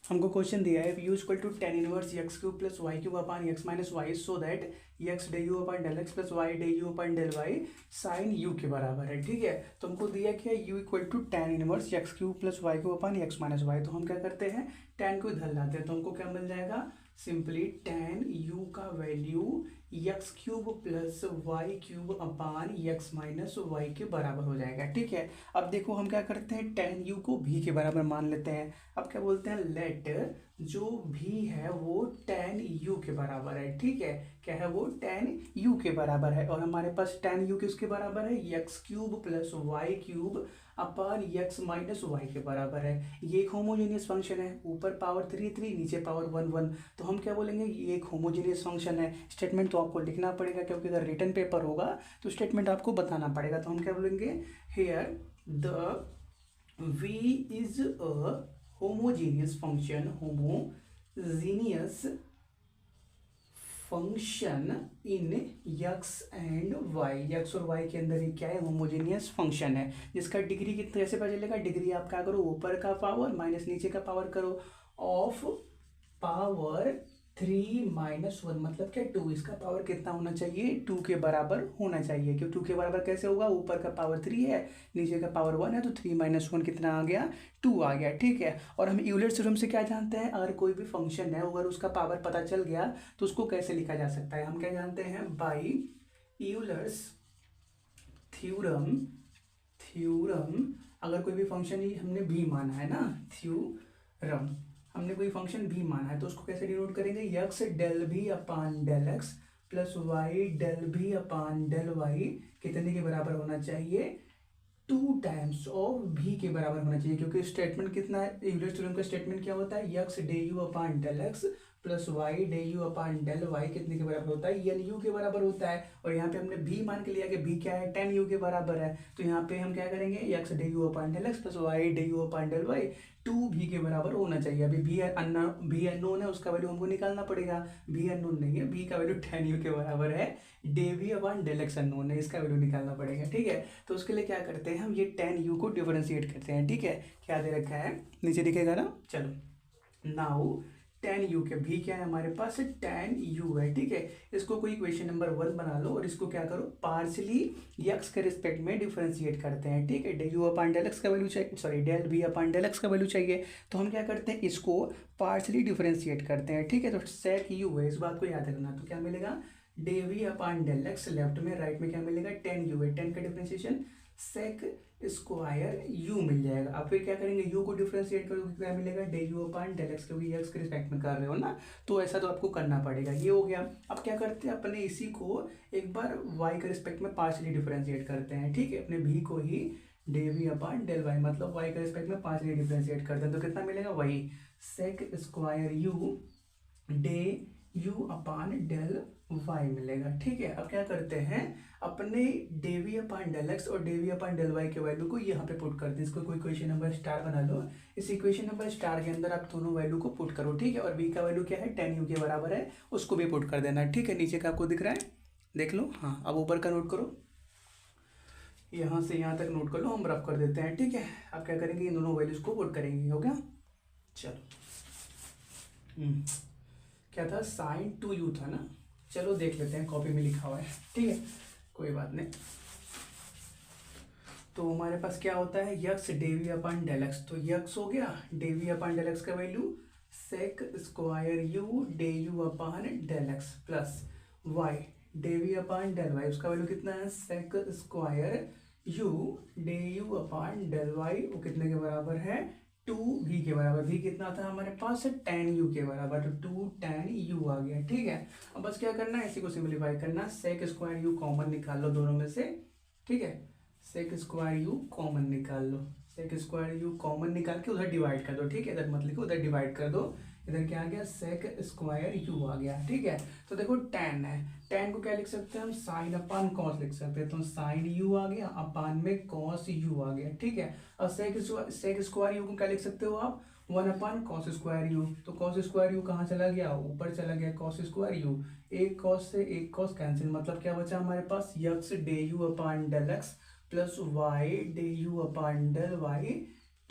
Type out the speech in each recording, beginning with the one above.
हमको क्वेश्चन दिया है u equal to tan inverse x cube plus y cube upon x minus y so that x d u upon del x plus y d u upon del y sin u के बराबर है। ठीक है, तो हमको दिया क्या है u equal to tan inverse x cube plus y cube upon x minus y. तो हम क्या करते हैं टेन को इधर लाते हैं तो हमको क्या मिल जाएगा सिंपली टेन यू का value x cube plus y cube upon x minus y के बराबर हो जाएगा। ठीक है, अब देखो हम क्या करते हैं टेन यू को भी के बराबर मान लेते हैं। अब क्या बोलते हैं लेट जो भी है वो टेन यू के बराबर है। ठीक है, क्या है वो टेन यू के बराबर है और हमारे पास टेन यू किसके बराबर है x cube plus y cube upon x minus y के बराबर है। ये एक होमोजेनियस फंक्शन है, ऊपर पावर 3 नीचे पावर 1 तो हम क्या बोलेंगे ये एक होमोजेनियस फंक्शन है। स्टेटमेंट तो आपको लिखना पड़ेगा क्योंकि अगर रिटन पेपर होगा तो स्टेटमेंट आपको बताना पड़ेगा। तो हम क्या बोलेंगे here the v is a homogeneous function, homogeneous function in x and y. X और वाई के अंदर ये क्या है होमोजेनियस फंक्शन है जिसका डिग्री कितने कैसे पता चलेगा डिग्री आप क्या करो ऊपर का पावर माइनस नीचे का पावर करो ऑफ पावर 3 - 1 मतलब क्या 2। इसका पावर कितना होना चाहिए 2 के बराबर होना चाहिए। क्यों 2 के बराबर कैसे होगा ऊपर का पावर 3 है नीचे का पावर 1 है तो 3 - 1 कितना आ गया 2 आ गया। ठीक है, और हम यूलर्स थ्योरम से क्या जानते हैं अगर कोई भी फंक्शन है अगर उसका पावर पता चल गया तो उसको कैसे लिखा जा सकता है। हम क्या जानते हैं बाई यूलर्स थ्योरम। थ्योरम अगर कोई भी फंक्शन ही हमने भी माना है ना थ्योरम हमने कोई फंक्शन भी माना है तो उसको कैसे डिनोट करेंगे x del v upon del x plus y del v upon del y कितने के बराबर होना चाहिए 2 टाइम्स ऑफ भी के बराबर होना चाहिए। क्योंकि स्टेटमेंट कितना है यूलर थ्योरम का स्टेटमेंट क्या होता है x d u upon del x plus y d u upon del y कितने के बराबर होता है एन यू के बराबर होता है। और यहाँ पे हमने भी मान के लिया कि भी क्या है 10 यू के बराबर है तो यहाँ पे हम क्या करेंगे x d u upon del x plus y d u upon del y 2 भी के बराबर होना चाहिए। अभी भी अननोन है उसका वैल्यू हमको निकालना पड़ेगा। भी अननोन नहीं है भी का वैल्यू 10 यू के बराबर है डे भी अपान डेल एक्स अननोन है इसका वैल्यू निकालना पड़ेगा। ठीक है, तो उसके लिए क्या करते हैं हम ये 10 यू को डिफरेंशिएट करते हैं। ठीक है, क्या दे रखा है नीचे दिखेगा ना। चलो नाउ 10 यू के भी क्या है हमारे पास 10 यू है। ठीक है, इसको कोई इक्वेशन नंबर 1 बना लो और इसको क्या करो पार्शियली एक्स के रिस्पेक्ट में डिफरेंशिएट करते हैं। ठीक है, d u upon del x का वैल्यू चाहिए sorry del b upon del x का वैल्यू चाहिए तो हम क्या करते हैं इसको पार्शियली डिफरेंशिएट करते हैं। ठीक है, तो सेक यू है इस बात को याद रखना। तो क्या मिलेगा d v upon del x left में राइट में क्या मिलेगा 10 यू है 10 का डिफरेंशिएशन सेक स्क्वायर यू मिल जाएगा। अब फिर क्या करेंगे यू को डिफरेंशिएट करोगे क्या मिलेगा d u upon del x क्योंकि एक्स के रिस्पेक्ट में कर रहे हो ना तो ऐसा तो आपको करना पड़ेगा। ये हो गया। अब क्या करते हैं अपने इसी को एक बार वाई के रिस्पेक्ट में पार्शियली डिफरेंशिएट करते हैं। ठीक है, अपने भी को ही d v upon del y मतलब वाई के रिस्पेक्ट में पार्शियली डिफरेंशिएट करते हैं तो कितना मिलेगा वही sec square u d u upon del y मिलेगा। ठीक है, अब क्या करते हैं अपने डेवी अपान डेल एक्स और डेवी अपान डेल वाई के वैल्यू को यहाँ पे पुट करते हैं। इसको कोई इक्वेशन नंबर स्टार बना लो। इस इक्वेशन नंबर स्टार के अंदर आप दोनों वैल्यू को पुट करो। ठीक है, और बी का वैल्यू क्या है 10 यू के बराबर है उसको भी पुट कर देना। ठीक है, नीचे का आपको दिख रहा है देख लो। हाँ, अब ऊपर का नोट करो यहाँ से यहाँ तक नोट कर लो हम रफ कर देते हैं। ठीक है, अब क्या करेंगे इन दोनों वैल्यूज को पुट करेंगे। हो गया, चलो क्या था साइन 2 यू था ना। चलो देख लेते हैं कॉपी में लिखा हुआ है। ठीक है, कोई बात नहीं। तो हमारे पास क्या होता है x d v upon del x तो यक्स हो गया डेवी अपान डेल एक्स का value sec square u d u upon del x plus y d v upon del y उसका वैल्यू कितना है sec square u d u upon del y वो कितने के बराबर है 2 भी के बराबर। भी कितना था हमारे पास 10 यू के बराबर तो 2 10 यू आ गया। ठीक है, अब बस क्या करना है इसी को सिंप्लीफाई करना सेक स्क्वायर यू कॉमन निकाल लो दोनों में से। ठीक है, सेक स्क्वायर यू कॉमन निकाल लो। सेक स्क्वायर यू कॉमन निकाल के उधर डिवाइड कर दो। ठीक है, इधर मत लिखो उधर डिवाइड कर दो। इधर क्या आ गया सेक स्क्वायर यू आ गया। ठीक है, तो देखो 10 है 10 को क्या लिख सकते हैं हम साइन अपान कॉस लिख सकते हैं तो साइन यू आ गया अपान में कॉस यू आ गया। ठीक है, और सेक स्क्वायर यू को क्या लिख सकते हो आप 1 अपान कॉस स्क्वायर यू तो कॉस स्क्वायर यू कहाँ चला गया ऊपर चला गया कॉस स्क्वायर यू एक कॉस से एक कॉस कैंसिल मतलब क्या बचा हमारे पास x d u upon del x plus y d u upon del y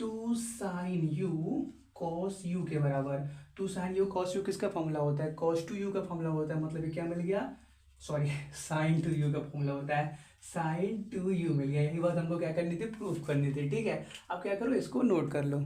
2 sin u cos u के बराबर। Two sin u cos u किसका फॉर्मूला होता है, कॉस टू यू का फॉर्मूला होता है, मतलब ये क्या मिल गया, सॉरी साइन टू यू का फॉर्मूला होता है, साइन टू यू मिल गया। यही बात हमको क्या करनी थी, प्रूफ करनी थी। ठीक है, अब क्या करो, इसको नोट कर लो।